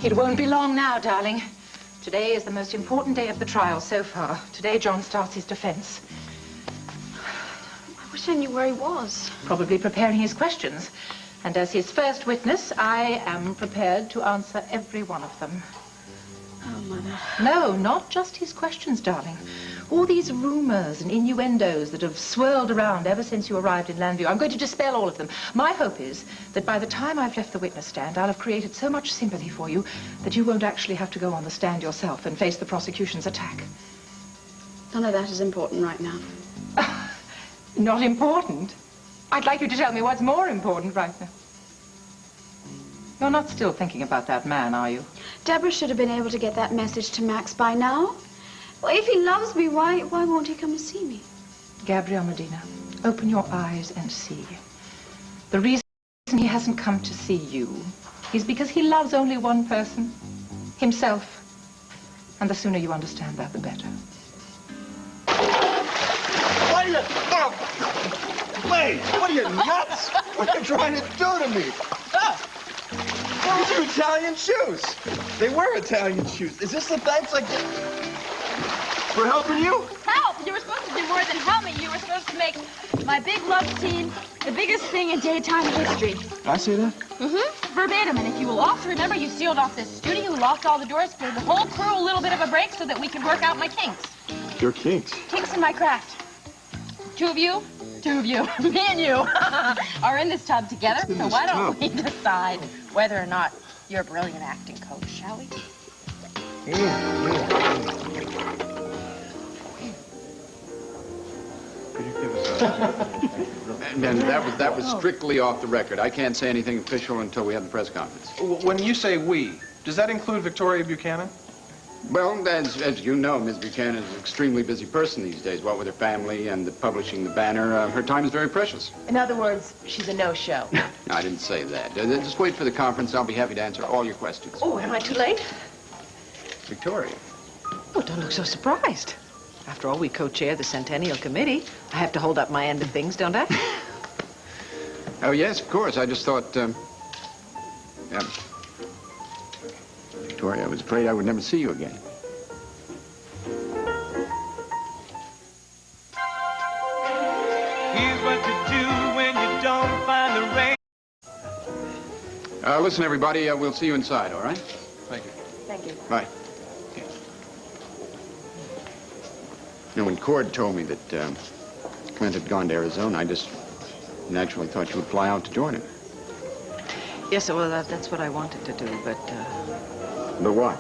It won't be long now, darling. Today is the most important day of the trial so far. Today, John starts his defense. I wish I knew where he was. Probably preparing his questions. And as his first witness, I am prepared to answer every one of them. Oh, Mother. No, not just his questions, darling. All these rumors and innuendos that have swirled around ever since you arrived in Landview, I'm going to dispel all of them. My hope is that by the time I've left the witness stand, I'll have created so much sympathy for you that you won't actually have to go on the stand yourself and face the prosecution's attack. None of that is important right now. Not important? I'd like you to tell me what's more important right now. You're not still thinking about that man, are you? Deborah should have been able to get that message to Max by now. Well, if he loves me, why won't he come and see me? Gabrielle Medina, open your eyes and see. The reason he hasn't come to see you is because he loves only one person, himself. And the sooner you understand that, the better. What are you... Wait, what are you, nuts? What are you trying to do to me? Those are Italian shoes. They were Italian shoes. Is this the thanks I get for helping you? Help! You were supposed to do more than help me. You were supposed to make my big love scene the biggest thing in daytime history. I see that? Mm-hmm. Verbatim. And if you will also remember, you sealed off this studio, locked all the doors, gave the whole crew a little bit of a break so that we could work out my kinks. Your kinks? Kinks in my craft. Two of you, me and you, are in this tub together. So why don't we decide whether or not you're a brilliant acting coach, shall we? And that was strictly off the record. I can't say anything official until we have the press conference. When you say we, does that include Victoria Buchanan? Well, as you know, Ms. Buchanan is an extremely busy person these days. What with her family and publishing the banner, her time is very precious. In other words, she's a no-show. No, I didn't say that. Just wait for the conference. I'll be happy to answer all your questions. Oh, am I too late? Victoria. Oh, don't look so surprised. After all, we co-chair the Centennial Committee. I have to hold up my end of things, don't I? Oh, yes, of course. I just thought, yeah. Victoria, I was afraid I would never see you again. Here's what to do when you don't find the rain. Listen, everybody, we'll see you inside, all right? Thank you. Thank you. Bye. Okay. You know, when Cord told me that Clint had gone to Arizona, I just naturally thought you would fly out to join him. Yes, well, that's what I wanted to do, but... But what?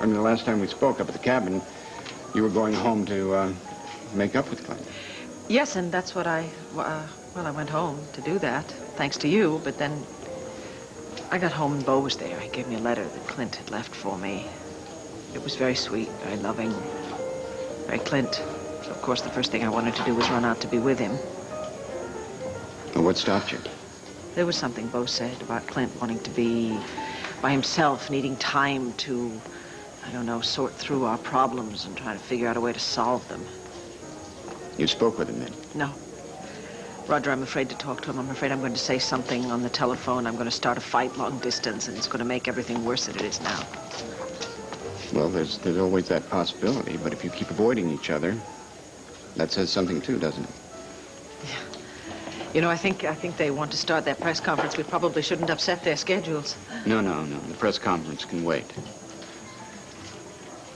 I mean, the last time we spoke up at the cabin, you were going home to make up with Clint. Yes, and that's what I went home to do that, thanks to you, but then I got home and Bo was there. He gave me a letter that Clint had left for me. It was very sweet, very loving, very Clint. So, of course, the first thing I wanted to do was run out to be with him. Well, what stopped you? There was something Bo said about Clint wanting to be by himself, needing time to, I don't know, sort through our problems and try to figure out a way to solve them. You spoke with him then? No. Roger, I'm afraid to talk to him. I'm afraid I'm going to say something on the telephone. I'm going to start a fight long distance, and it's going to make everything worse than it is now. Well, there's always that possibility, but if you keep avoiding each other, that says something too, doesn't it? You know, I think they want to start that press conference. We probably shouldn't upset their schedules. No. The press conference can wait.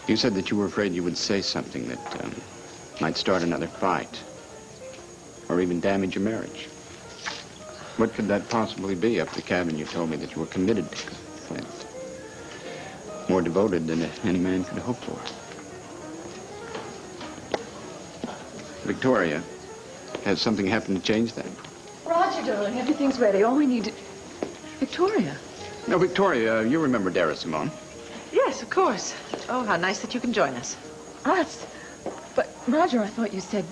You said that you were afraid you would say something that might start another fight or even damage your marriage. What could that possibly be? Up at the cabin, you told me that you were committed to Clint. More devoted than any man could hope for. Victoria, has something happened to change that? Roger, darling, everything's ready. All we need... Victoria. No, Victoria, you remember Dara Simone? Yes, of course. Oh, how nice that you can join us. Us? But, Roger, I thought you said...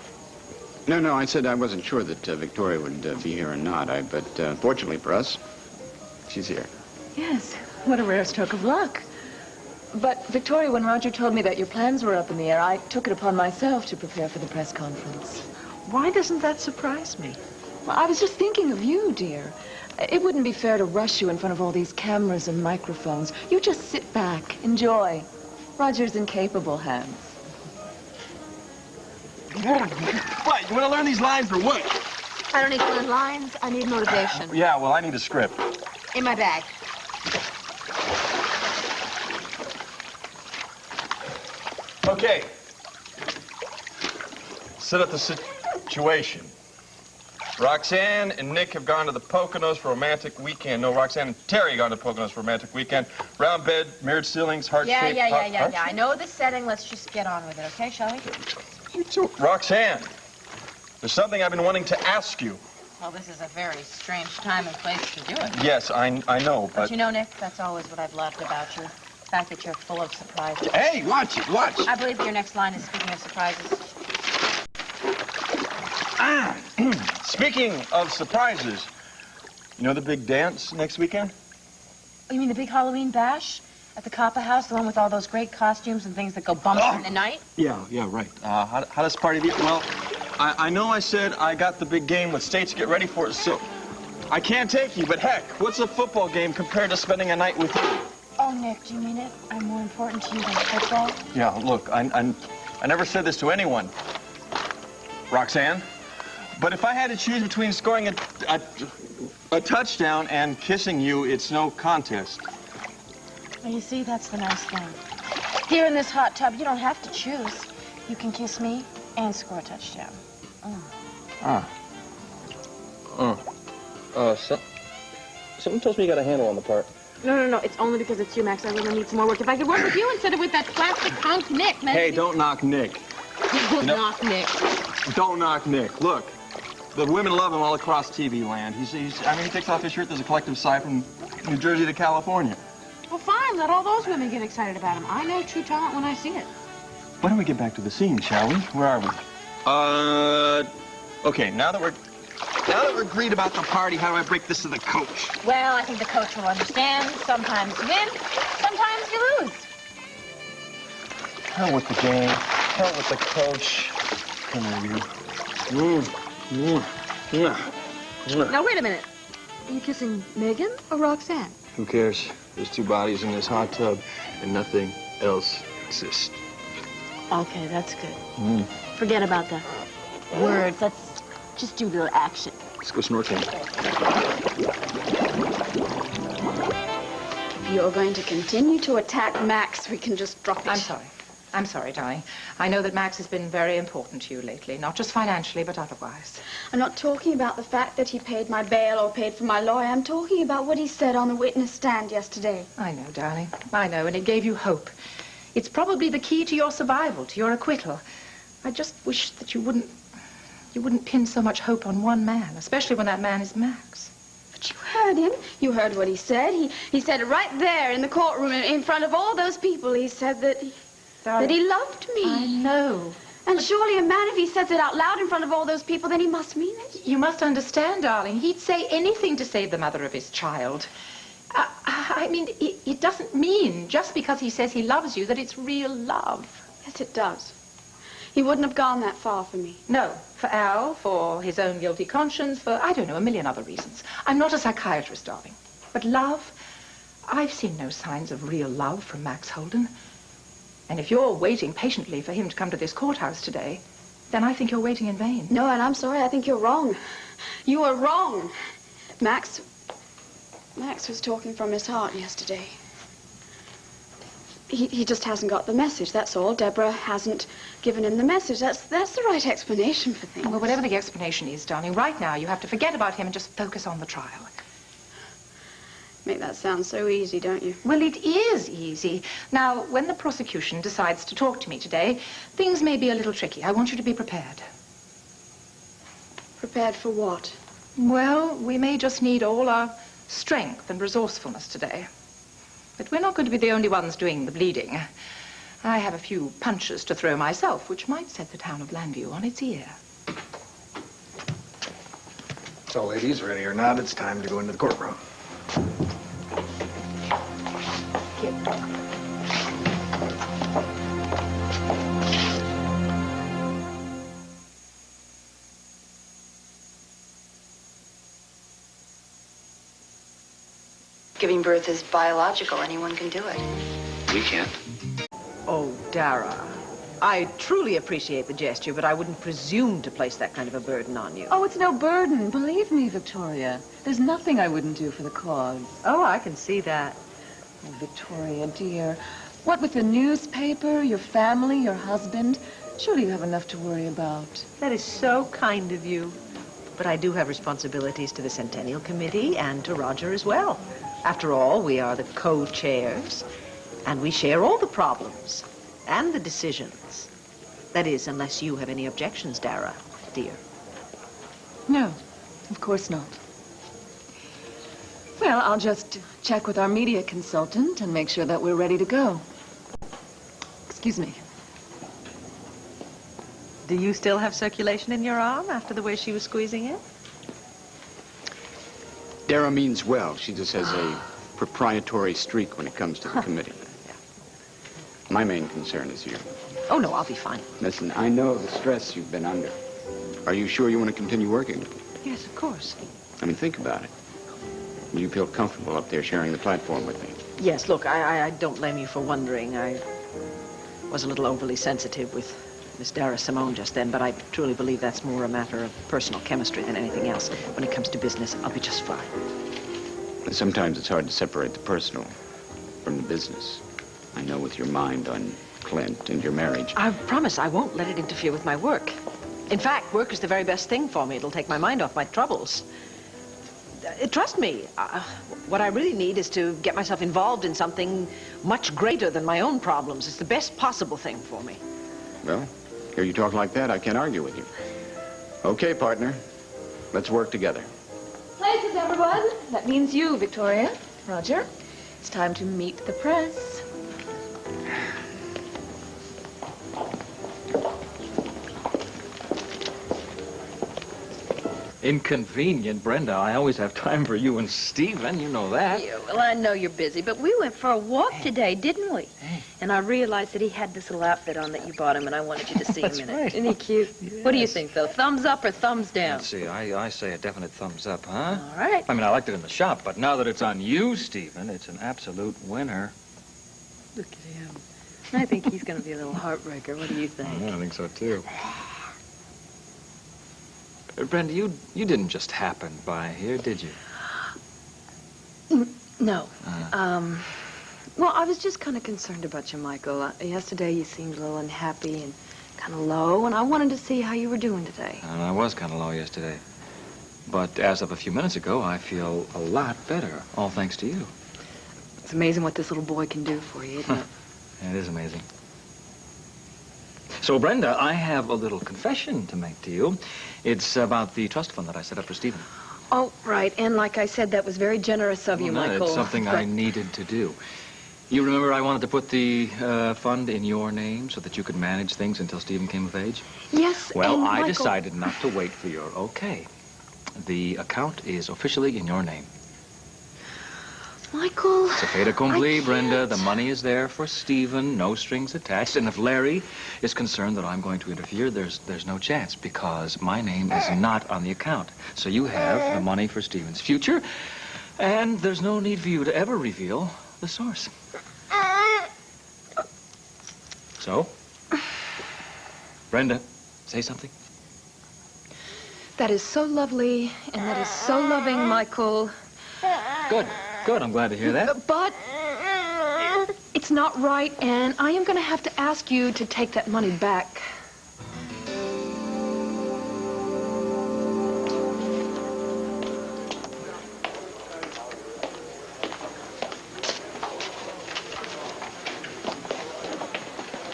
No, I said I wasn't sure that Victoria would be here or not. But fortunately for us, she's here. Yes, what a rare stroke of luck. But, Victoria, when Roger told me that your plans were up in the air, I took it upon myself to prepare for the press conference. Why doesn't that surprise me? Well, I was just thinking of you, dear. It wouldn't be fair to rush you in front of all these cameras and microphones. You just sit back, enjoy. Roger's in capable hands. What, you want to learn these lines or what? I don't need to learn lines. I need motivation. Yeah, well, I need a script. In my bag. Okay. Set up the situation. Roxanne and Nick have gone to the Poconos for a romantic weekend. No, Roxanne and Terry gone to the Poconos for a romantic weekend. Round bed, mirrored ceilings, heart-shaped... Yeah. I know the setting. Let's just get on with it, okay, shall we? Roxanne, there's something I've been wanting to ask you. Well, this is a very strange time and place to do it. Yes, I know, but... But you know, Nick, that's always what I've loved about you. The fact that you're full of surprises. Hey, watch it, watch. I believe your next line is speaking of surprises. Speaking of surprises, you know the big dance next weekend? Oh, you mean the big Halloween bash at the Coppa House, the one with all those great costumes and things that go bump in the night? Yeah, right. How does party be? Well, I know I said I got the big game with State to get ready for it, so I can't take you, but heck, what's a football game compared to spending a night with you? Oh, Nick, do you mean it? I'm more important to you than football? Yeah, look, I never said this to anyone, Roxanne, but if I had to choose between scoring a touchdown and kissing you, it's no contest. Well, you see, that's the nice thing. Here in this hot tub, you don't have to choose. You can kiss me and score a touchdown. Something tells me you got a handle on the part. No. It's only because it's you, Max. I really need some more work. If I could work with you instead of with that plastic punk Nick, man. Hey, don't knock Nick. Don't knock Nick. Don't knock Nick. Look, the women love him all across TV land. He takes off his shirt. There's a collective sigh from New Jersey to California. Well, fine. Let all those women get excited about him. I know true talent when I see it. Why don't we get back to the scene, shall we? Where are we? Okay, now that we're agreed about the party, how do I break this to the coach? Well, I think the coach will understand. Sometimes you win, sometimes you lose. Hell with the game. Hell with the coach. Come here, you. Now, wait a minute. Are you kissing Megan or Roxanne? Who cares? There's two bodies in this hot tub, and nothing else exists. Okay, that's good. Forget about the words. Let's just do the action. Let's go snorkeling. If you're going to continue to attack Max, we can just drop it. I'm sorry, darling. I know that Max has been very important to you lately, not just financially, but otherwise. I'm not talking about the fact that he paid my bail or paid for my lawyer. I'm talking about what he said on the witness stand yesterday. I know, darling. I know, and it gave you hope. It's probably the key to your survival, to your acquittal. I just wish that you wouldn't pin so much hope on one man, especially when that man is Max. But you heard him. You heard what he said. He said it right there in the courtroom in front of all those people. He said that he loved me. I know. And surely a man, if he says it out loud in front of all those people, then he must mean it. You must understand, darling. He'd say anything to save the mother of his child. I mean, it doesn't mean, just because he says he loves you, that it's real love. Yes, it does. He wouldn't have gone that far for me. No, for Al, for his own guilty conscience, for, I don't know, a million other reasons. I'm not a psychiatrist, darling. But love, I've seen no signs of real love from Max Holden. And if you're waiting patiently for him to come to this courthouse today, then I think you're waiting in vain. No, and I'm sorry, I think you're wrong. You are wrong. Max was talking from his heart yesterday. He just hasn't got the message, that's all. Deborah hasn't given him the message. That's the right explanation for things. Well, whatever the explanation is, darling, right now you have to forget about him and just focus on the trial. Make that sound so easy, don't you? Well, it is easy. Now, when the prosecution decides to talk to me today, things may be a little tricky. I want you to be prepared. Prepared for what? Well, we may just need all our strength and resourcefulness today. But we're not going to be the only ones doing the bleeding. I have a few punches to throw myself, which might set the town of Landview on its ear. So, ladies, ready or not, it's time to go into the courtroom. Giving birth is biological. Anyone can do it. We can't. Oh, Dara, I truly appreciate the gesture, but I wouldn't presume to place that kind of a burden on you. Oh, it's no burden. Believe me, Victoria. There's nothing I wouldn't do for the cause. Oh, I can see that. Oh, Victoria, dear. What with the newspaper, your family, your husband, surely you have enough to worry about. That is so kind of you. But I do have responsibilities to the Centennial Committee and to Roger as well. After all, we are the co-chairs, and we share all the problems and the decisions. That is, unless you have any objections, Dara, dear. No, of course not. Well, I'll just check with our media consultant and make sure that we're ready to go. Excuse me. Do you still have circulation in your arm after the way she was squeezing it? Dara means well. She just has a proprietary streak when it comes to the committee. Yeah. My main concern is you. Oh, no, I'll be fine. Listen, I know the stress you've been under. Are you sure you want to continue working? Yes, of course. I mean, think about it. Do you feel comfortable up there sharing the platform with me? Yes, look, I don't blame you for wondering. I was a little overly sensitive with Miss Dara Simone just then, but I truly believe that's more a matter of personal chemistry than anything else. When it comes to business, I'll be just fine. Sometimes it's hard to separate the personal from the business. I know with your mind on Clint and your marriage. I promise I won't let it interfere with my work. In fact, work is the very best thing for me. It'll take my mind off my troubles. Trust me, what I really need is to get myself involved in something much greater than my own problems. It's the best possible thing for me. Well, hear you talk like that, I can't argue with you. Okay, partner. Let's work together. Places, everyone. That means you, Victoria. Roger, it's time to meet the press. Inconvenient, Brenda. I always have time for you and Stephen. You know that. Yeah, well, I know you're busy, but we went for a walk today, didn't we? And I realized that he had this little outfit on that you bought him, and I wanted you to see him in it. right. Isn't he cute? Yes. What do you think, though? Thumbs up or thumbs down? Let's see. I say a definite thumbs up, huh? All right. I mean, I liked it in the shop, but now that it's on you, Stephen, it's an absolute winner. Look at him. I think he's going to be a little heartbreaker. What do you think? Yeah, I think so, too. Brenda, you didn't just happen by here, did you? No. Well, I was just kind of concerned about you, Michael. Yesterday you seemed a little unhappy and kind of low, and I wanted to see how you were doing today. I was kind of low yesterday. But as of a few minutes ago, I feel a lot better, all thanks to you. It's amazing what this little boy can do for you, isn't it? It is amazing. So, Brenda, I have a little confession to make to you. It's about the trust fund that I set up for Stephen. Oh, right. And like I said, that was very generous of you, Well, no, Michael. it's something I needed to do. You remember I wanted to put the fund in your name so that you could manage things until Stephen came of age? Yes, Well, and I Michael... decided not to wait for your okay. The account is officially in your name. Michael... It's a fait accompli, I Brenda. can't. The money is there for Stephen, no strings attached. And if Larry is concerned that I'm going to interfere, there's no chance because my name is not on the account. So you have the money for Stephen's future, and there's no need for you to ever reveal the source. So, Brenda, say something. That is so lovely, and that is so loving, Michael. Good. Good, I'm glad to hear that. But it's not right, and I am going to have to ask you to take that money back.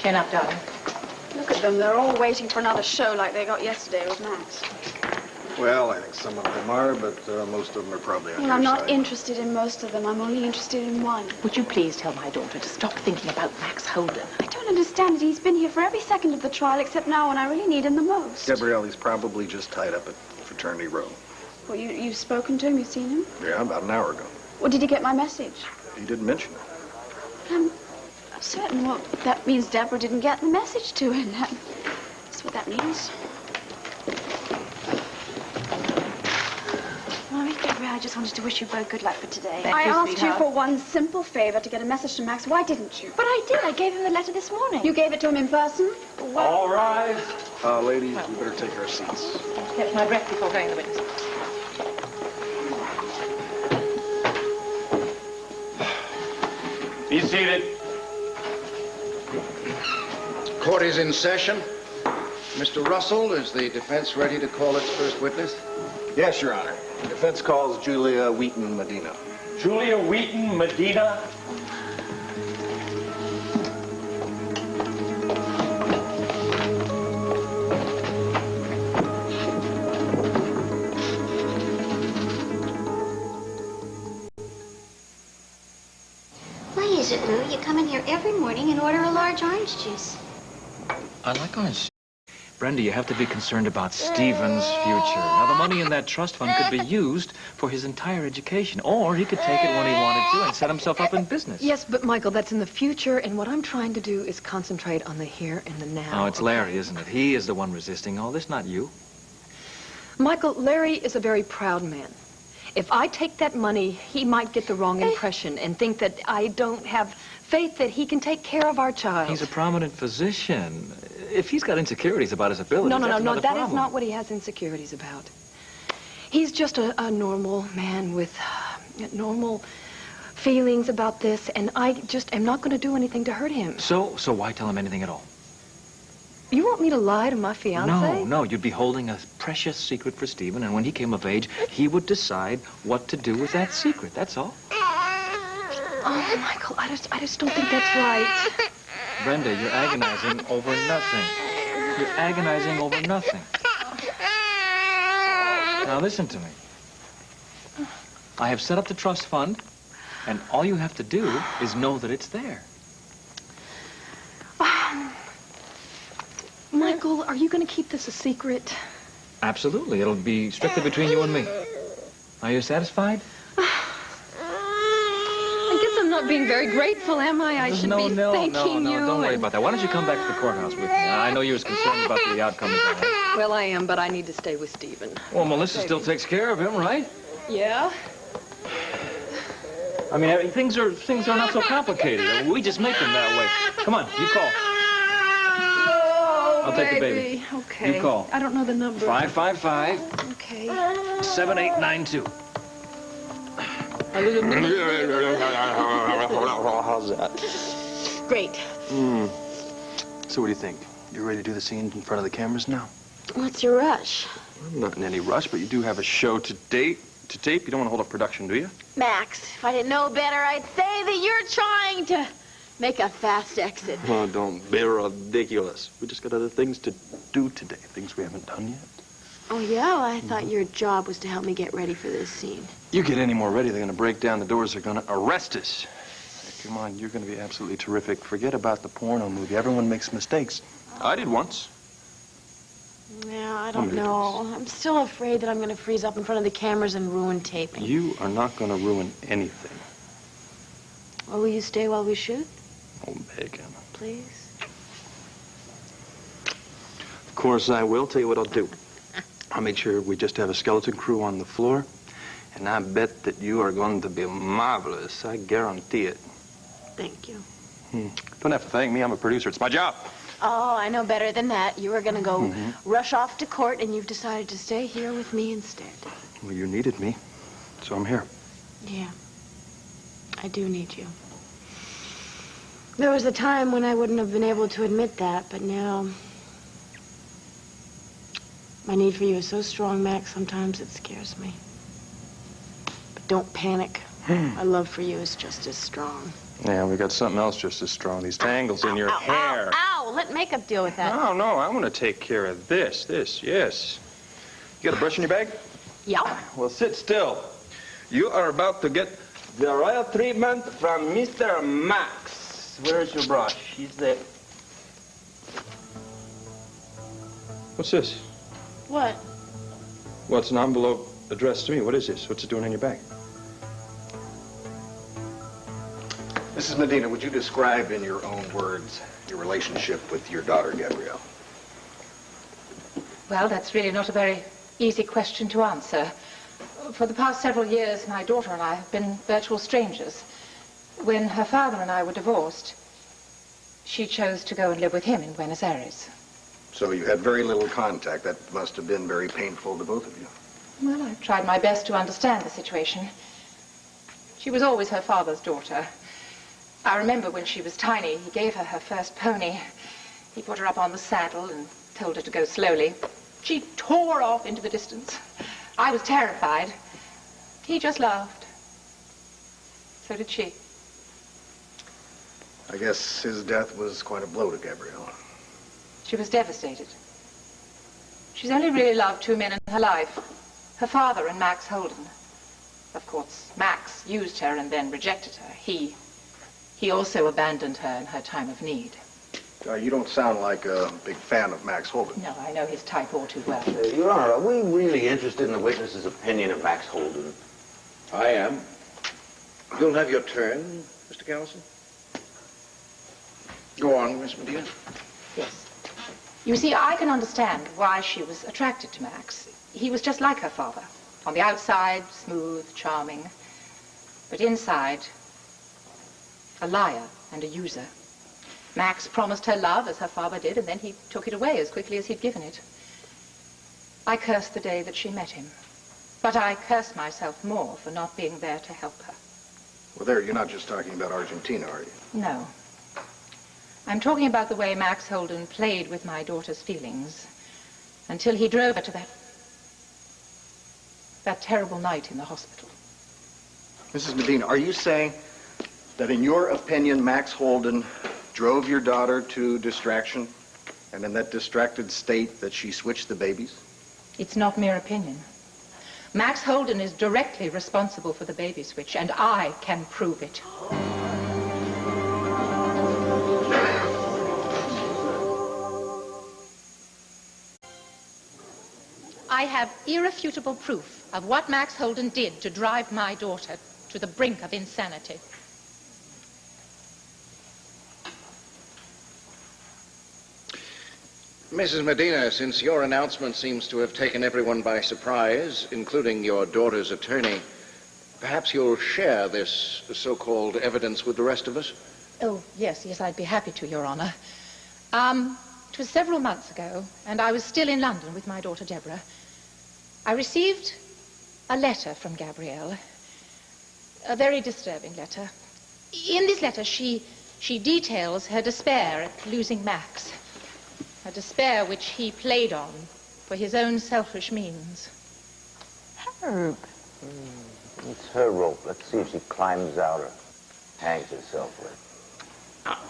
Chin up, darling. Look at them. They're all waiting for another show like they got yesterday with Max. Well, I think some of them are, but most of them are probably on Well, your I'm not side. interested in most of them. I'm only interested in one. Would you please tell my daughter to stop thinking about Max Holden? I don't understand it. He's been here for every second of the trial except now when I really need him the most. Gabrielle's probably just tied up at Fraternity Row. Well, you've spoken to him? You've seen him? Yeah, about an hour ago. Well, did he get my message? He didn't mention it. I'm certain. Well, that means Deborah didn't get the message to him. That's what that means. All right, Gabrielle, I just wanted to wish you both good luck for today. I asked you for one simple favor, to get a message to Max. Why didn't you? But I did. I gave him the letter this morning. You gave it to him in person? All right. Ladies, we better take our seats. Catch my breath before going to the witness. Be seated. Court is in session. Mr. Russell, is the defense ready to call its first witness? Yes, Your Honor. The defense calls Julia Wheaton Medina. Julia Wheaton Medina? Why is it, Lou, you come in here every morning and order a large orange juice? I like orange. Brenda, you have to be concerned about Stephen's future. Now, the money in that trust fund could be used for his entire education, or he could take it when he wanted to and set himself up in business. Yes, but Michael, that's in the future, and what I'm trying to do is concentrate on the here and the now. Oh, it's Larry, isn't it? He is the one resisting all this, not you. Michael, Larry is a very proud man. If I take that money, he might get the wrong impression and think that I don't have faith that he can take care of our child. He's a prominent physician. If he's got insecurities about his abilities, No, that's another that problem. is not what he has insecurities about. He's just a normal man with normal feelings about this, and I just am not going to do anything to hurt him. So why tell him anything at all? You want me to lie to my fiancé? No, you'd be holding a precious secret for Stephen, and when he came of age, he would decide what to do with that secret, that's all. Oh, Michael, I just don't think that's right. Brenda, you're agonizing over nothing. You're agonizing over nothing. Now listen to me. I have set up the trust fund, and all you have to do is know that it's there. Michael, are you going to keep this a secret? Absolutely. It'll be strictly between you and me. Are you satisfied? I guess I'm not being very grateful, am I? I should be thanking you. Don't worry about that. Why don't you come back to the courthouse with me? I know you're as concerned about the outcome as I am. Well, I am, but I need to stay with Stephen. Well, Melissa still takes care of him, right? Yeah? I mean, things are not so complicated. We just make them that way. Come on, you call. I'll take the baby. Okay. You call. I don't know the number. 555. Okay. 7892. How's that? Great. So what do you think? You ready to do the scene in front of the cameras now? What's your rush? I'm not in any rush, but you do have a show to tape. You don't want to hold up production, do you? Max, if I didn't know better, I'd say that you're trying to make a fast exit. Oh, don't be ridiculous. We just got other things to do today, things we haven't done yet. Oh, yeah? Well, I thought your job was to help me get ready for this scene. You get any more ready, they're going to break down the doors. They're going to arrest us. Come on, you're going to be absolutely terrific. Forget about the porno movie. Everyone makes mistakes. I did once. Yeah, I don't know. I'm still afraid that I'm going to freeze up in front of the cameras and ruin taping. You are not going to ruin anything. Well, will you stay while we shoot? Oh, bacon. Please? Of course I will. Tell you what I'll do. I'll make sure we just have a skeleton crew on the floor, and I bet that you are going to be marvelous. I guarantee it. Thank you. Don't have to thank me. I'm a producer. It's my job. Oh, I know better than that. You were going to go rush off to court, and you've decided to stay here with me instead. Well, you needed me, so I'm here. Yeah. I do need you. There was a time when I wouldn't have been able to admit that, but now my need for you is so strong, Max, sometimes it scares me. But don't panic. My love for you is just as strong. Yeah, we got something else just as strong. These tangles in your hair. Ow! Let makeup deal with that. No, I want to take care of this, yes. You got a brush in your bag? Yeah. Well, sit still. You are about to get the royal treatment from Mr. Max. Where's your brush? He's there. What's this? What? Well, it's an envelope addressed to me. What is this? What's it doing in your bag? Mrs. Medina, would you describe in your own words your relationship with your daughter, Gabrielle? Well, that's really not a very easy question to answer. For the past several years, my daughter and I have been virtual strangers. When her father and I were divorced, she chose to go and live with him in Buenos Aires. So you had very little contact. That must have been very painful to both of you. Well, I tried my best to understand the situation. She was always her father's daughter. I remember when she was tiny, he gave her her first pony. He put her up on the saddle and told her to go slowly. She tore off into the distance. I was terrified. He just laughed. So did she. I guess his death was quite a blow to Gabrielle. She was devastated. She's only really loved two men in her life, her father and Max Holden. Of course, Max used her and then rejected her. He also abandoned her in her time of need. You don't sound like a big fan of Max Holden. No, I know his type all too well. Your Honor, are we really interested in the witness's opinion of Max Holden? I am. You'll have your turn, Mr. Callison. Go on, Miss Medina. Yes. You see, I can understand why she was attracted to Max. He was just like her father. On the outside, smooth, charming. But inside, a liar and a user. Max promised her love, as her father did, and then he took it away as quickly as he'd given it. I cursed the day that she met him. But I curse myself more for not being there to help her. Well, there, you're not just talking about Argentina, are you? No. I'm talking about the way Max Holden played with my daughter's feelings until he drove her to that terrible night in the hospital. Mrs. Medina, are you saying that in your opinion, Max Holden drove your daughter to distraction, and in that distracted state that she switched the babies? It's not mere opinion. Max Holden is directly responsible for the baby switch, and I can prove it. I have irrefutable proof of what Max Holden did to drive my daughter to the brink of insanity. Mrs. Medina, since your announcement seems to have taken everyone by surprise, including your daughter's attorney, perhaps you'll share this so-called evidence with the rest of us? Oh, yes, I'd be happy to, Your Honor. It was several months ago, and I was still in London with my daughter, Deborah. I received a letter from Gabrielle, a very disturbing letter. In this letter, she details her despair at losing Max, a despair which he played on for his own selfish means. Herb. It's her rope. Let's see if she climbs out or hangs herself with.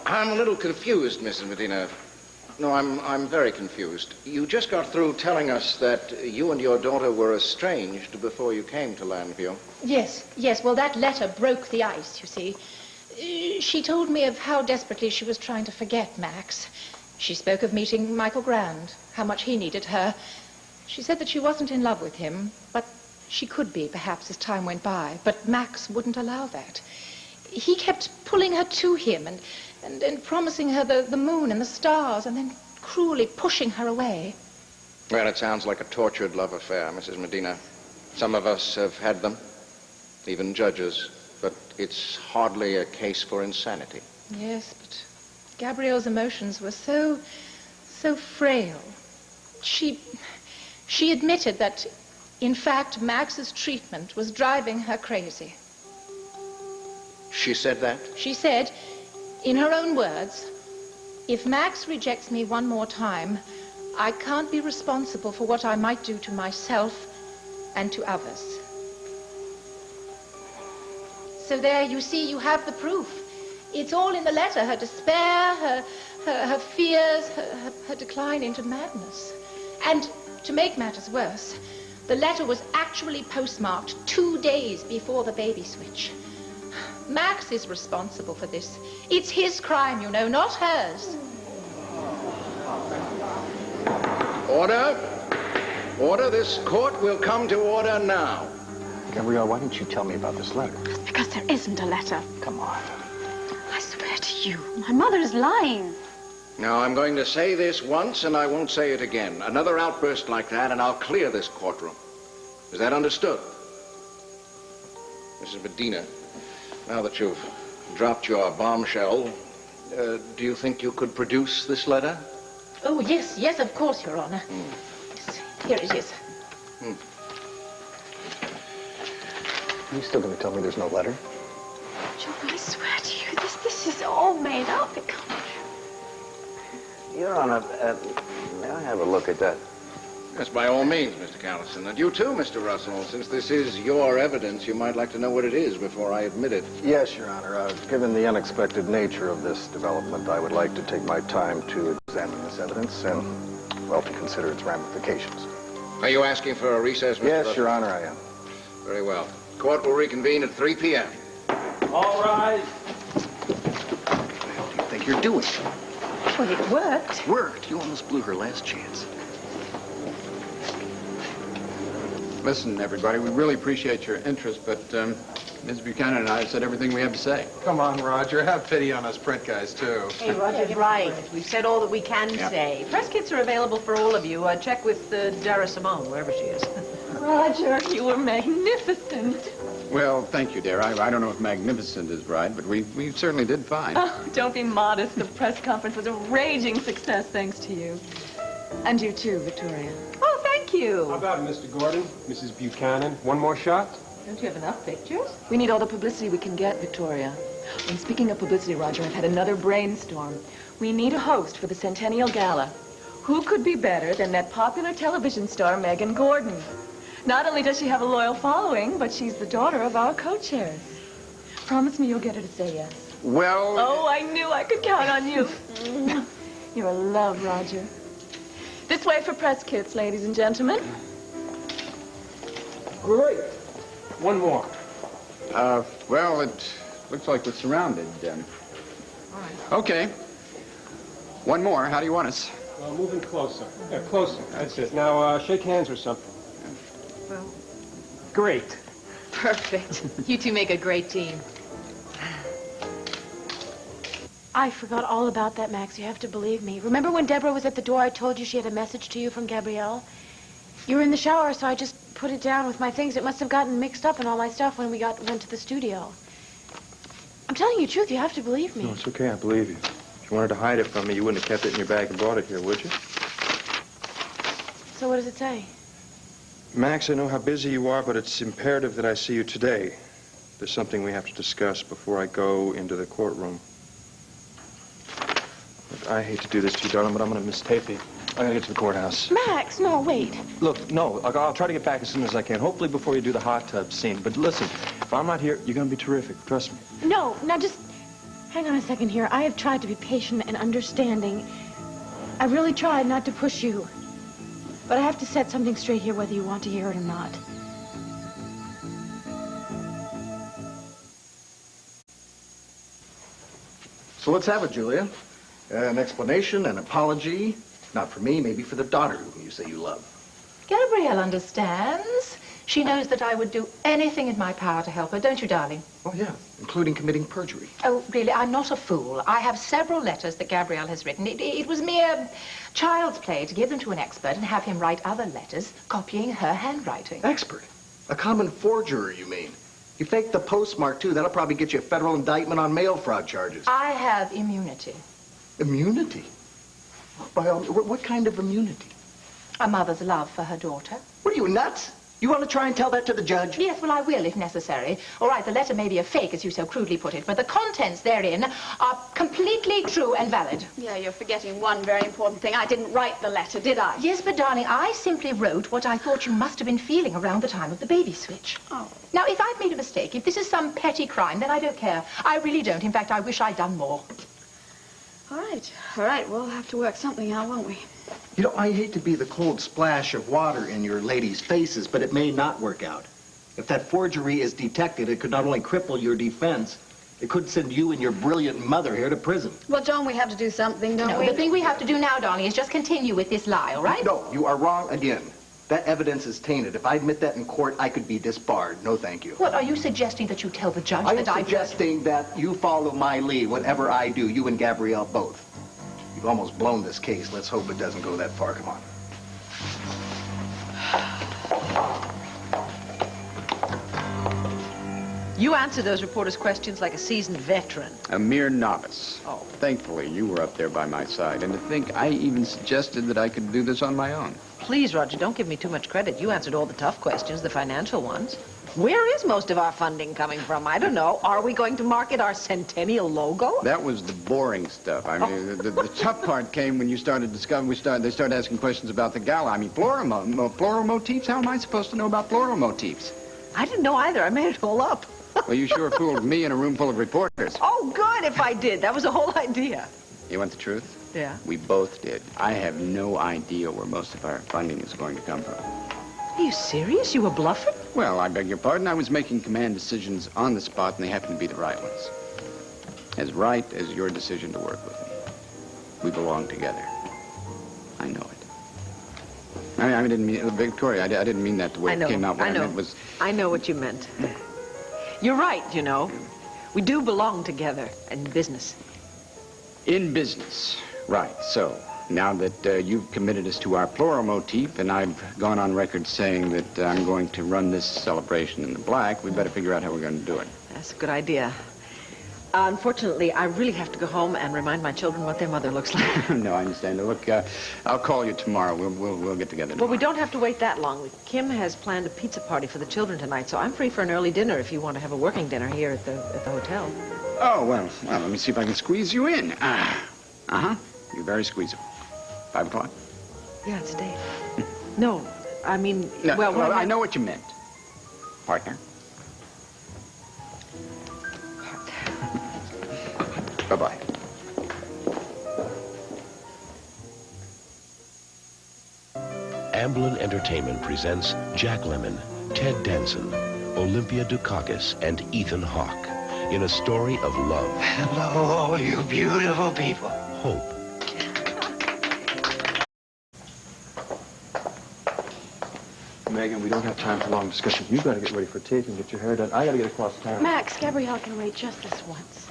I'm a little confused, Mrs. Medina. No, I'm very confused. You just got through telling us that you and your daughter were estranged before you came to Landview. Yes. Well, that letter broke the ice, you see. She told me of how desperately she was trying to forget Max. She spoke of meeting Michael Grand, how much he needed her. She said that she wasn't in love with him, but she could be, perhaps, as time went by. But Max wouldn't allow that. He kept pulling her to him and promising her the moon and the stars, and then cruelly pushing her away. Well, it sounds like a tortured love affair, Mrs. Medina. Some of us have had them, even judges, but it's hardly a case for insanity. Yes, but Gabrielle's emotions were so frail. She admitted that, in fact, Max's treatment was driving her crazy. She said that? She said, in her own words, if Max rejects me one more time, I can't be responsible for what I might do to myself and to others. So there, you see, you have the proof. It's all in the letter, her despair, her fears, her decline into madness. And to make matters worse, the letter was actually postmarked 2 days before the baby switch. Max is responsible for this. It's his crime, you know, not hers. Order. Order. This court will come to order now. Gabrielle, why didn't you tell me about this letter? Because there isn't a letter. Come on. I swear to you, my mother is lying. Now, I'm going to say this once, and I won't say it again. Another outburst like that, and I'll clear this courtroom. Is that understood? Mrs. Medina, now that you've dropped your bombshell, do you think you could produce this letter? Oh, yes, yes, of course, Your Honor. Yes, here it is. Are you still going to tell me there's no letter? John, I swear to you, this is all made up. It can't be. Your Honor, may I have a look at that? Yes, by all means, Mr. Callison. And you too, Mr. Russell. Since this is your evidence, you might like to know what it is before I admit it. Yes, Your Honor. Given the unexpected nature of this development, I would like to take my time to examine this evidence and, well, to consider its ramifications. Are you asking for a recess, Mr. Yes, Russell? Your Honor, I am. Very well. Court will reconvene at 3 p.m. All rise. What the hell do you think you're doing? Well, it worked. Worked. You almost blew her last chance. Listen, everybody, we really appreciate your interest, but Ms. Buchanan and I have said everything we have to say. Come on, Roger. Have pity on us print guys, too. Hey, Roger's right. We've said all that we can say. Press kits are available for all of you. Check with Dara Simone, wherever she is. Roger, you were magnificent. Well, thank you, dear. I don't know if magnificent is right, but we certainly did fine. Oh, don't be modest. The press conference was a raging success thanks to you. And you too, Victoria. Oh, thank you. How about it, Mr. Gordon, Mrs. Buchanan? One more shot? Don't you have enough pictures? We need all the publicity we can get, Victoria. And speaking of publicity, Roger, I've had another brainstorm. We need a host for the Centennial Gala. Who could be better than that popular television star, Megan Gordon? Not only does she have a loyal following, but she's the daughter of our co-chairs. Promise me you'll get her to say yes. Well... Oh, I knew I could count on you. You're a love, Roger. This way for press kits, ladies and gentlemen. Great. One more. Well, it looks like we're surrounded. All right. Okay. One more. How do you want us? Well, moving closer. Yeah, closer. That's it. Now, shake hands or something. Well, Great. perfect. You two make a great team. I forgot all about that, Max. You have to believe me. Remember when Deborah was at the door, I told you she had a message to you from Gabrielle? You were in the shower, so I just put it down with my things. It must have gotten mixed up in all my stuff when we went to the studio. I'm telling you the truth. You have to believe me. No, it's okay. I believe you. If you wanted to hide it from me, you wouldn't have kept it in your bag and brought it here, would you? So what does it say? Max, I know how busy you are, but it's imperative that I see you today. There's something we have to discuss before I go into the courtroom. Look, I hate to do this to you, darling, but I'm going to mistape you. I got to get to the courthouse. Max, no, wait. Look, no, I'll try to get back as soon as I can. Hopefully before you do the hot tub scene. But listen, if I'm not here, you're going to be terrific. Trust me. No, now just hang on a second here. I have tried to be patient and understanding. I really tried not to push you. But I have to set something straight here, whether you want to hear it or not. So let's have it, Julia. An explanation, an apology. Not for me, maybe for the daughter whom you say you love. Gabrielle understands. She knows that I would do anything in my power to help her, don't you, darling? Oh, yeah, including committing perjury. Oh, really, I'm not a fool. I have several letters that Gabrielle has written. It was mere child's play to give them to an expert and have him write other letters, copying her handwriting. Expert? A common forger, you mean? You faked the postmark, too. That'll probably get you a federal indictment on mail fraud charges. I have immunity. Immunity? What kind of immunity? A mother's love for her daughter. What are you, nuts? You want to try and tell that to the judge? Yes, well, I will, if necessary. All right, the letter may be a fake, as you so crudely put it, but the contents therein are completely true and valid. Yeah, you're forgetting one very important thing. I didn't write the letter, did I? Yes, but, darling, I simply wrote what I thought you must have been feeling around the time of the baby switch. Oh. Now, if I've made a mistake, if this is some petty crime, then I don't care. I really don't. In fact, I wish I'd done more. All right, we'll have to work something out, won't we? You know, I hate to be the cold splash of water in your ladies' faces, but it may not work out. If that forgery is detected, it could not only cripple your defense, it could send you and your brilliant mother here to prison. Well, John, we have to do something, don't we? The thing we have to do now, darling, is just continue with this lie, all right? No, you are wrong again. That evidence is tainted. If I admit that in court, I could be disbarred. No, thank you. What, are you suggesting that you tell the judge I that am suggesting that you follow my lead, whatever I do, you and Gabrielle both. You've almost blown this case. Let's hope it doesn't go that far. Come on. You answer those reporters' questions like a seasoned veteran. A mere novice. Oh. Thankfully, you were up there by my side. And to think I even suggested that I could do this on my own. Please, Roger, don't give me too much credit. You answered all the tough questions, the financial ones. Where is most of our funding coming from? I don't know. Are we going to market our centennial logo? That was the boring stuff. I mean, the tough part came when you started discovering, they started asking questions about the gala. I mean, floral motifs? How am I supposed to know about floral motifs? I didn't know either. I made it all up. Well, you sure fooled me in a room full of reporters. Oh, good if I did. That was the whole idea. You want the truth? Yeah. We both did. I have no idea where most of our funding is going to come from. Are you serious? You were bluffing? Well, I beg your pardon. I was making command decisions on the spot, and they happened to be the right ones. As right as your decision to work with me. We belong together. I know it. I didn't mean, Victoria, I didn't mean that the way it came out. What I meant was... I know what you meant. You're right, you know. We do belong together in business. In business. Right. So, now that you've committed us to our floral motif, and I've gone on record saying that I'm going to run this celebration in the black, we better figure out how we're going to do it. That's a good idea. Unfortunately, I really have to go home and remind my children what their mother looks like. No, I understand. Look, I'll call you tomorrow. We'll get together tomorrow. Well, we don't have to wait that long. Kim has planned a pizza party for the children tonight, so I'm free for an early dinner if you want to have a working dinner here at the hotel. Oh, well, let me see if I can squeeze you in. Uh-huh. You're very squeezable. 5 o'clock? Yeah, it's Dave. No, I mean... No, well, I know what you meant. Partner. Bye-bye. Amblin Entertainment presents Jack Lemmon, Ted Danson, Olympia Dukakis, and Ethan Hawke in a story of love. Hello, all you beautiful people. Hope. Megan, we don't have time for long discussion. You've got to get ready for tape and get your hair done. I got to get across town. Max, Gabrielle can wait just this once.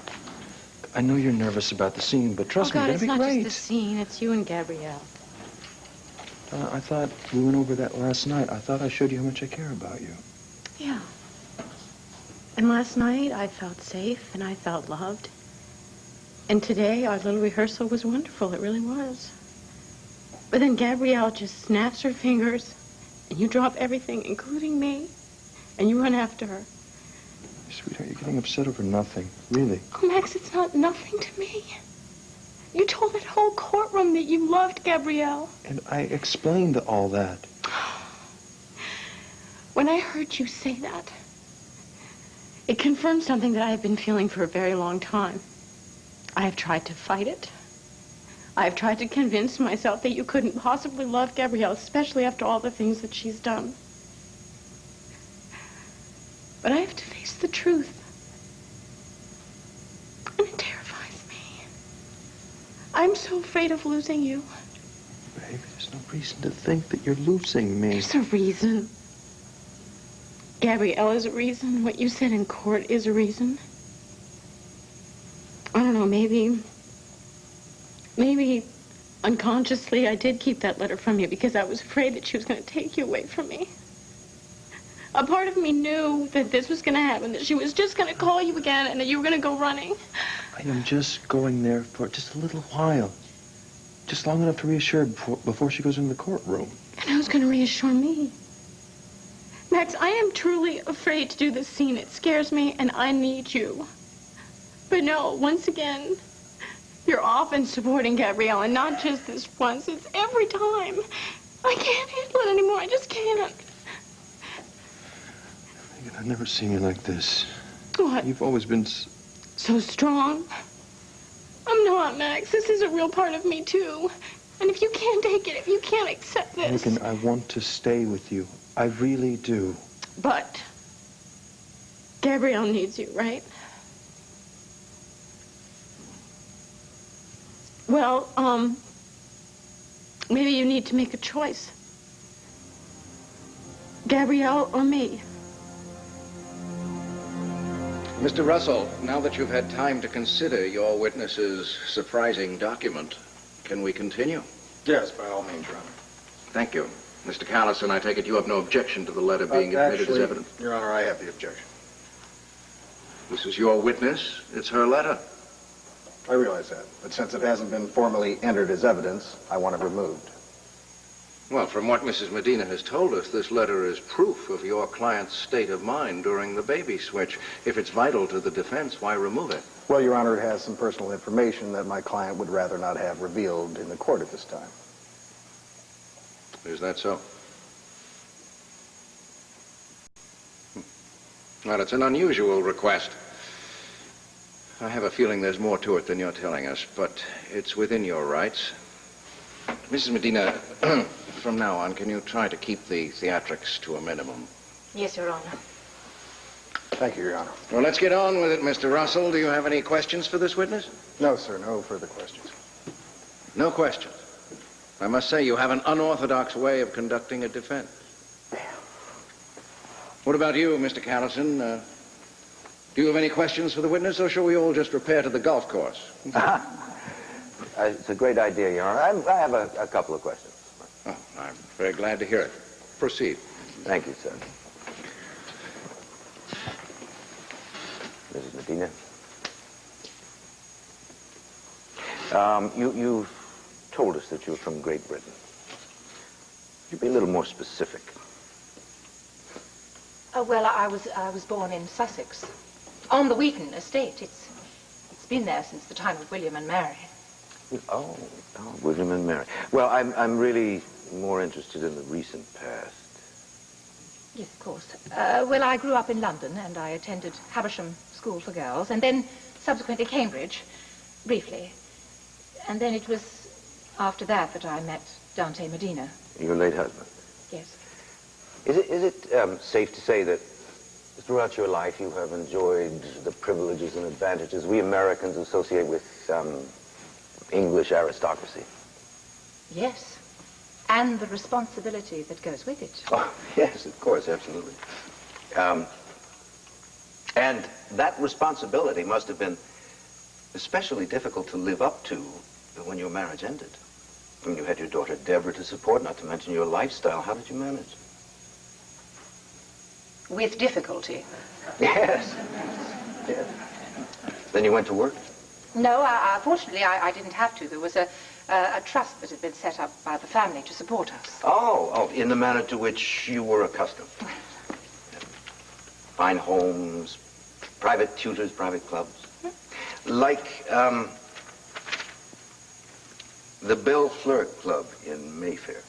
I know you're nervous about the scene, but trust me, God, it'll be it's not great. just the scene. It's you and Gabrielle. I thought we went over that last night. I thought I showed you how much I care about you. Yeah. And last night, I felt safe and I felt loved. And today, our little rehearsal was wonderful. It really was. But then Gabrielle just snaps her fingers, and you drop everything, including me, and you run after her. Sweetheart, you're getting upset over nothing. Really. Oh, Max, it's not nothing to me. You told that whole courtroom that you loved Gabrielle. And I explained all that. When I heard you say that, it confirmed something that I have been feeling for a very long time. I have tried to fight it. I have tried to convince myself that you couldn't possibly love Gabrielle, especially after all the things that she's done. But I have to face the truth. And it terrifies me. I'm so afraid of losing you. Baby, there's no reason to think that you're losing me. There's a reason. Gabrielle is a reason. What you said in court is a reason. I don't know, maybe unconsciously I did keep that letter from you because I was afraid that she was going to take you away from me. A part of me knew that this was going to happen, that she was just going to call you again and that you were going to go running. I am just going there for just a little while. Just long enough to reassure her before she goes into the courtroom. And who's going to reassure me? Max, I am truly afraid to do this scene. It scares me, and I need you. But no, once again, you're often supporting Gabrielle, and not just this once. It's every time. I can't handle it anymore. I just can't. Megan, I've never seen you like this. What? You've always been... So strong. I'm not, Max. This is a real part of me, too. And if you can't take it, if you can't accept this... Megan, I want to stay with you. I really do. But Gabrielle needs you, right? Well, maybe you need to make a choice. Gabrielle or me? Mr. Russell, now that you've had time to consider your witness's surprising document, can we continue? Yes, by all means, Your Honor. Thank you. Mr. Callison, I take it you have no objection to the letter being admitted as evidence? Your Honor, I have the objection. This is your witness. It's her letter. I realize that, but since it hasn't been formally entered as evidence, I want it removed. Well, from what Mrs. Medina has told us, this letter is proof of your client's state of mind during the baby switch. If it's vital to the defense, why remove it? Well, Your Honor, it has some personal information that my client would rather not have revealed in the court at this time. Is that so? Well, it's an unusual request. I have a feeling there's more to it than you're telling us, but it's within your rights. Mrs. Medina, from now on, can you try to keep the theatrics to a minimum? Yes, Your Honor. Thank you, Your Honor. Well, let's get on with it, Mr. Russell. Do you have any questions for this witness? No, sir. No further questions. No questions. I must say you have an unorthodox way of conducting a defense. What about you, Mr. Callison? Do you have any questions for the witness, or shall we all just repair to the golf course? It's a great idea, Your Honor. I have a couple of questions. Oh, I'm very glad to hear it. Proceed. Thank you, sir. Mrs. Medina. You told us that you were from Great Britain. Could you be a little more specific? Well, I was born in Sussex, on the Wheaton estate. It's been there since the time of William and Mary. Oh, William and Mary. Well, I'm really more interested in the recent past. Yes, of course. Well, I grew up in London, and I attended Havisham School for Girls, and then subsequently Cambridge, briefly. And then it was after that that I met Dante Medina. Your late husband? Yes. Is it safe to say that throughout your life you have enjoyed the privileges and advantages we Americans associate with English aristocracy? Yes. And the responsibility that goes with it. Oh, yes, of course, absolutely. And that responsibility must have been especially difficult to live up to when your marriage ended. When you had your daughter Deborah to support, not to mention your lifestyle. How did you manage? With difficulty. Yes. Yes. Then you went to work? No, fortunately, I didn't have to. There was a trust that had been set up by the family to support us. Oh, in the manner to which you were accustomed. Fine homes, private tutors, private clubs. Like the Belle Fleur Club in Mayfair.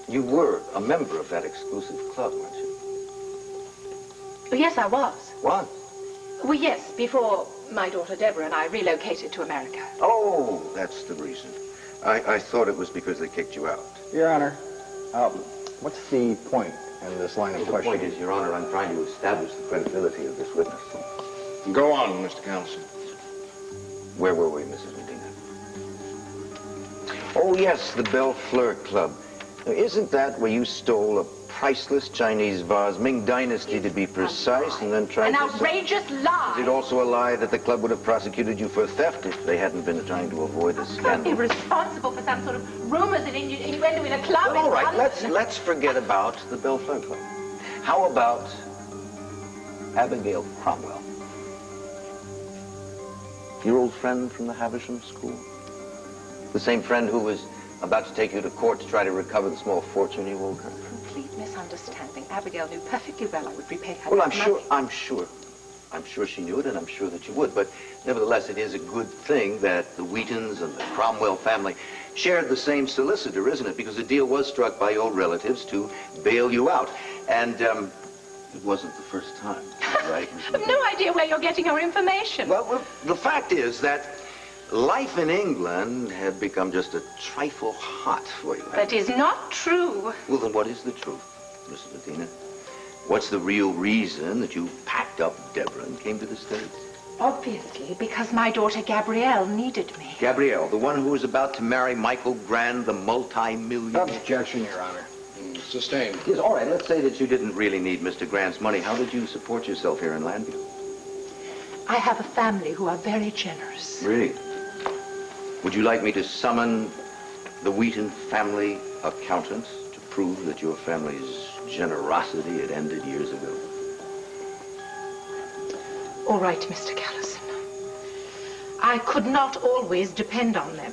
You were a member of that exclusive club, weren't you? Oh, yes, I was. What? Well, yes, before my daughter Deborah and I relocated to America. Oh, that's the reason. I thought it was because they kicked you out. Your Honor, what's the point in this line of questioning? The point is, Your Honor, I'm trying to establish the credibility of this witness. Go on, Mr. Callison. Where were we, Mrs. Medina? Oh, yes, the Belle Fleur Club. Now, isn't that where you stole a priceless Chinese vase, Ming Dynasty to be precise, and then tried An to... outrageous lie! Is it also a lie that the club would have prosecuted you for theft if they hadn't been trying to avoid a scandal? Irresponsible for some sort of rumors and innuendo in a club. Well, all right, let's forget about the Belle Fleur Club. How about Abigail Cromwell? Your old friend from the Havisham School? The same friend who was about to take you to court to try to recover the small fortune you owed her? Complete misunderstanding. Abigail knew perfectly well I would repay her. Well, I'm sure she knew it, and I'm sure that you would. But nevertheless, it is a good thing that the Wheatons and the Cromwell family shared the same solicitor, isn't it? Because a deal was struck by your relatives to bail you out. And it wasn't the first time, right? I have no idea where you're getting your information. Well, the fact is that life in England had become just a trifle hot for you. That is not true. Well, then what is the truth, Mrs. Medina? What's the real reason that you packed up Deborah and came to the States? Obviously, because my daughter Gabrielle needed me. Gabrielle, the one who was about to marry Michael Grand, the multi-millionaire? Objection, Your Honor. Sustained. Yes, all right, let's say that you didn't really need Mr. Grant's money. How did you support yourself here in Landview? I have a family who are very generous. Really? Would you like me to summon the Wheaton family accountants to prove that your family's generosity had ended years ago? All right, Mr. Callison. I could not always depend on them.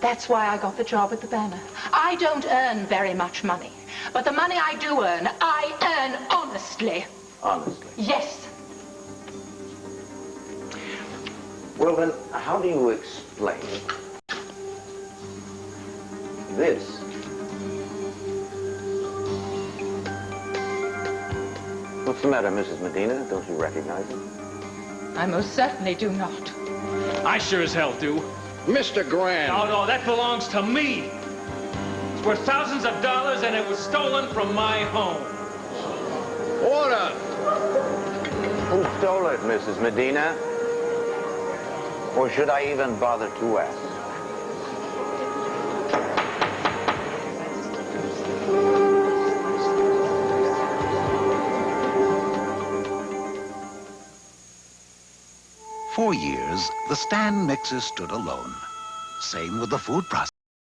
That's why I got the job at the Banner. I don't earn very much money, but the money I do earn, I earn honestly. Honestly? Yes. Well, then, how do you explain this? What's the matter, Mrs. Medina? Don't you recognize it? I most certainly do not. I sure as hell do. Mr. Graham. No, that belongs to me. It's worth thousands of dollars, and it was stolen from my home. Order! Who stole it, Mrs. Medina? Or should I even bother to ask? For years, the Stan mixer stood alone. Same with the food processor.